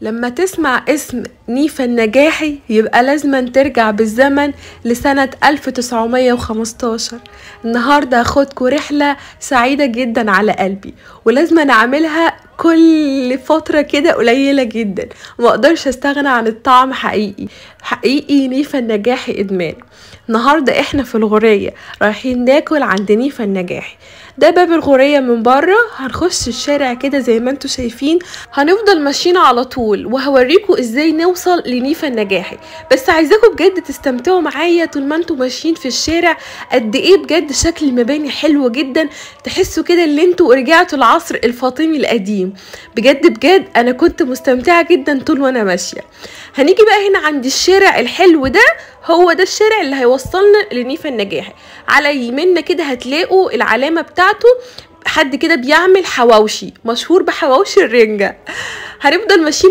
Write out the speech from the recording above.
لما تسمع اسم نيفا النجاحي يبقى لازم ترجع بالزمن لسنة 1915. النهاردة هاخدكوا رحلة سعيدة جدا على قلبي، ولازم نعملها كل فترة كده قليلة جدا، ومقدرش استغنى عن الطعم. حقيقي نيفا النجاحي ادمان. النهاردة احنا في الغورية رايحين ناكل عند نيفا النجاحي. ده باب الغورية من بره، هنخش الشارع كده زي ما انتوا شايفين، هنفضل ماشيين على طول وهوريكوا ازاي نوصل لنيفا النجاحي. بس عايزاكم بجد تستمتعوا معايا طول ما انتوا ماشيين في الشارع. قد ايه بجد شكل المباني حلو جدا، تحسوا كده ان انتوا رجعتوا العصر الفاطمي القديم. بجد انا كنت مستمتعة جدا طول وانا ماشية. هنيجي بقى هنا عند الشارع الحلو ده، هو ده الشارع اللي هيوصلنا لنيفا النجاحي. على يميننا كده هتلاقوا العلامة بتاعته، حد كده بيعمل حواوشي مشهور بحواوشي الرنجة. هنفضل ماشيين